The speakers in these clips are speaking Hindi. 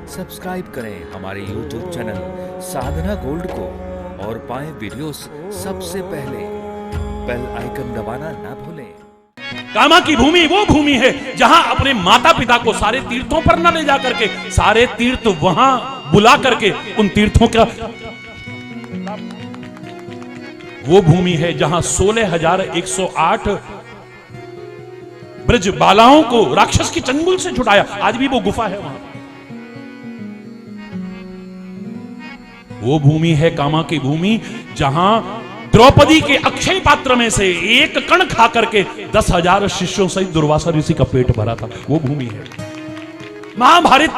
सब्सक्राइब करें हमारे YouTube चैनल साधना गोल्ड को और पाएं वीडियोस सबसे पहले। बेल आइकन दबाना ना भूलें। कामा की भूमि वो भूमि है जहां अपने माता पिता को सारे तीर्थों पर न ले जा करके सारे तीर्थ वहां बुला करके उन तीर्थों का वो भूमि है जहां 16,108 ब्रज बालाओं को राक्षस की चंगुल से छुड़ाया। आज भी वो गुफा है वहां। वो भूमि है कामा की भूमि जहां द्रौपदी के अक्षय पात्र में से एक कण खा करके 10,000 शिष्यों सहित दुर्वासा ऋषि का पेट भरा था। वो भूमि है महाभारत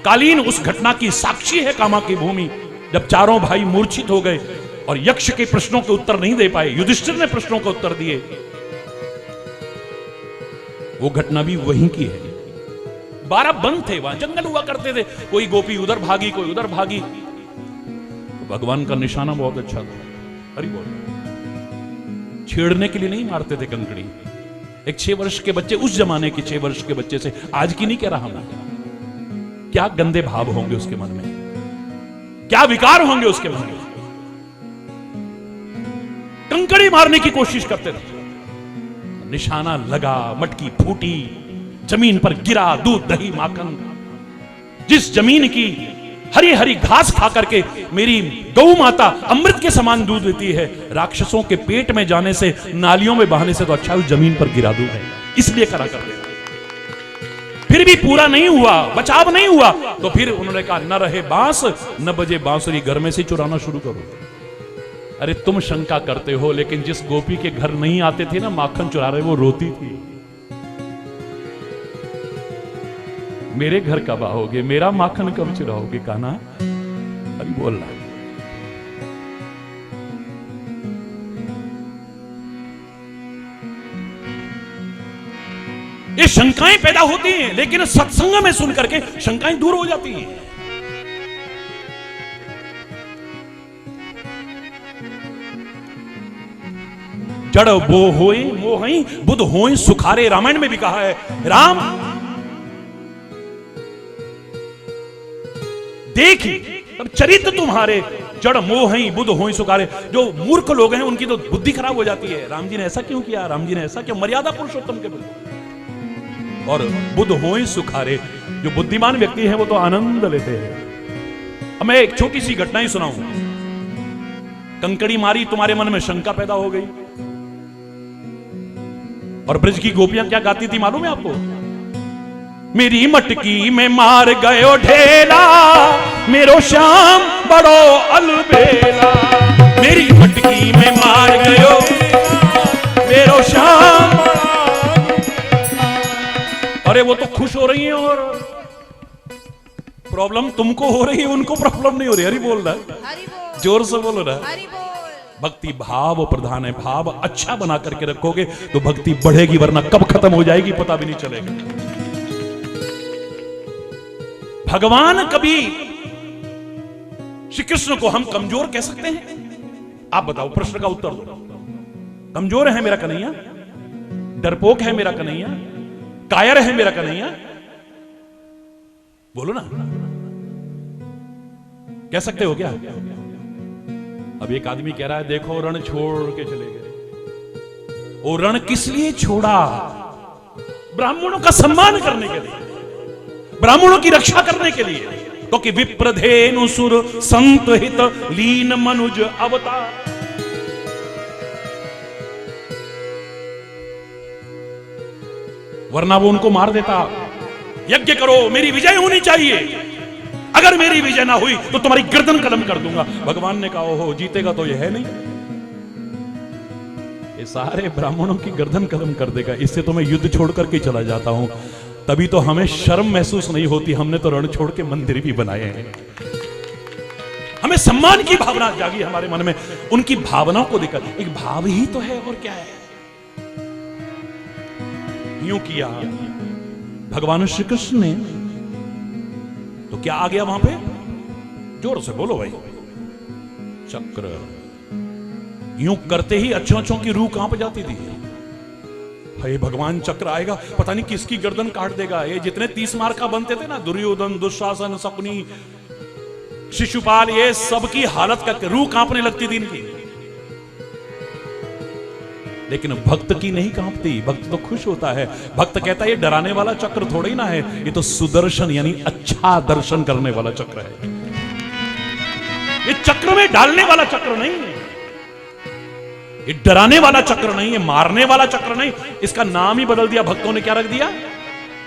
कालीन उस घटना की साक्षी है कामा की भूमि। जब चारों भाई मूर्छित हो गए और यक्ष के प्रश्नों के उत्तर नहीं दे पाए, युधिष्ठिर ने प्रश्नों के उत्तर दिए। वो घटना भी वहीं की है। 12 वन थे वहां, जंगल हुआ करते थे। कोई गोपी उधर भागी, कोई उधर भागी। तो भगवान का निशाना बहुत अच्छा था। हरि बोल। छेड़ने के लिए नहीं मारते थे कंकड़ी। एक 6 वर्ष के बच्चे, उस जमाने के 6 वर्ष के बच्चे से, आज की नहीं कह रहा मैं, क्या गंदे भाव होंगे उसके मन में, क्या विकार होंगे उसके मन में। कंकड़ी मारने की कोशिश करते थे। निशाना लगा, मटकी फूटी, जमीन पर गिरा दूध दही माखन। जिस जमीन की हरी हरी घास खा करके मेरी गौ माता अमृत के समान दूध देती है, राक्षसों के पेट में जाने से, नालियों में बहाने से तो अच्छा उस जमीन पर गिरा दूं है। इसलिए करा करते थे। फिर भी पूरा नहीं हुआ, बचाव नहीं हुआ, तो फिर उन्होंने कहा न रहे बांस न बजे बांसुरी, घर में से चुराना शुरू करो। अरे तुम शंका करते हो, लेकिन जिस गोपी के घर नहीं आते थे ना माखन चुरा रहे, वो रोती थी। मेरे घर कब आओगे, मेरा माखन कब चुराओगे कान्हा। अरे बोल रहा। ये शंकाएं पैदा होती हैं, लेकिन सत्संग में सुन करके शंकाएं दूर हो जाती हैं। जड़ बो होई मोहई बुध होई सुखारे। रामायण में भी कहा है, राम देखी तब चरित्र तुम्हारे, जड़ मोहई बुध होई सुखारे। जो मूर्ख लोग हैं उनकी तो बुद्धि खराब हो जाती है। राम जी ने ऐसा क्यों किया, राम जी ने ऐसा क्यों, मर्यादा पुरुषोत्तम के प्रति। और बुध होई सुखारे, जो बुद्धिमान व्यक्ति है वो तो आनंद लेते हैं। अब मैं एक छोटी सी घटना ही सुनाऊं। कंकड़ी मारी, तुम्हारे मन में शंका पैदा हो गई। और ब्रज की गोपियां क्या गाती थी मालूम है आपको? मेरी मटकी में मार गयो ढेला, मेरो श्याम बड़ो अलबेला। मेरी मटकी में मार गयो मेरो श्याम। अरे वो तो खुश हो रही है और प्रॉब्लम तुमको हो रही है, उनको प्रॉब्लम नहीं हो रही। हरि बोल रहा है, जोर से बोलो ना। भक्ति भाव प्रधान है। भाव अच्छा बना करके रखोगे तो भक्ति बढ़ेगी, वरना कब खत्म हो जाएगी पता भी नहीं चलेगा। भगवान कभी श्री कृष्ण को हम कमजोर कह सकते हैं? आप बताओ, प्रश्न का उत्तर दो। कमजोर है मेरा कन्हैया, डरपोक है मेरा कन्हैया, कायर है मेरा कन्हैया? बोलो ना, कह सकते हो क्या? अब एक आदमी कह रहा है देखो रण छोड़ के चले गए। वो रण किस लिए छोड़ा? ब्राह्मणों का सम्मान करने के लिए, ब्राह्मणों की रक्षा करने के लिए। क्योंकि विप्रधेनु सुर संत हित लीन मनुज अवतार। वरना वो उनको मार देता। यज्ञ करो, मेरी विजय होनी चाहिए, अगर मेरी विजय ना हुई तो तुम्हारी गर्दन कलम कर दूंगा। भगवान ने कहा ओहो जीतेगा तो यह है नहीं, ये सारे ब्राह्मणों की गर्दन कलम कर देगा, इससे तो मैं युद्ध छोड़ करके चला जाता हूं। तभी तो हमें शर्म महसूस नहीं होती, हमने तो रण छोड़ के मंदिर भी बनाए हैं। हमें सम्मान की भावना जागी हमारे मन में, उनकी भावनाओं को देखकर। एक भाव ही तो है, और क्या है। यूं किया भगवान श्री कृष्ण ने तो क्या आ गया वहां पे? जोर से बोलो भाई। चक्र यूं करते ही अच्छों अच्छों की रूह कांप जाती थी। हे भगवान चक्र आएगा, पता नहीं किसकी गर्दन काट देगा। ये जितने 30 मार का बनते थे ना, दुर्योधन, दुशासन, शकुनी, शिशुपाल, ये सबकी हालत का रूह कांपने लगती थी इनकी। लेकिन भक्त की नहीं कांपती, भक्त तो खुश होता है। भक्त कहता है ये डराने वाला चक्र थोड़ा ही ना है, ये तो सुदर्शन यानी अच्छा दर्शन करने वाला चक्र है। ये चक्र में डालने वाला चक्र नहीं है, ये डराने वाला चक्र नहीं है, मारने वाला चक्र नहीं। इसका नाम ही बदल दिया भक्तों ने, क्या रख दिया?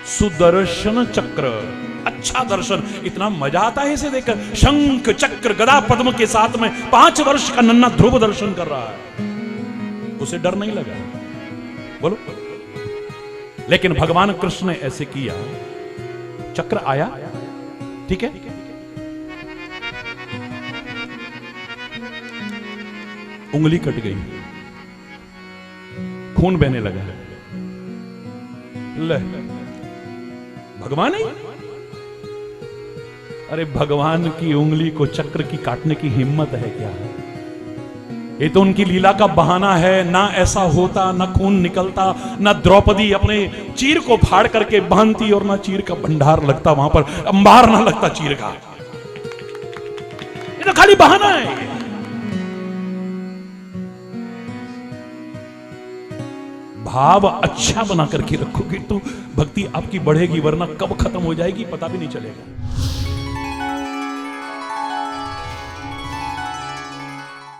सुदर्शन चक्र, अच्छा दर्शन। इतना मजा आता है इसे देखकर। शंख चक्र गदा पद्म के साथ में 5 वर्ष का नन्हा ध्रुव दर्शन कर रहा है, उसे डर नहीं लगा। बोलो। लेकिन भगवान कृष्ण ने ऐसे किया, चक्र आया, ठीक है, उंगली कट गई, खून बहने लगा। ले, भगवान ही? अरे भगवान की उंगली को चक्र की काटने की हिम्मत है क्या? ये तो उनकी लीला का बहाना है। ना ऐसा होता, ना खून निकलता, ना द्रौपदी अपने चीर को फाड़ करके बांधती, और ना चीर का भंडार लगता वहां पर, अंबार ना लगता चीर का। ये तो खाली बहाना है। भाव अच्छा बना करके रखोगे तो भक्ति आपकी बढ़ेगी, वरना कब खत्म हो जाएगी पता भी नहीं चलेगा।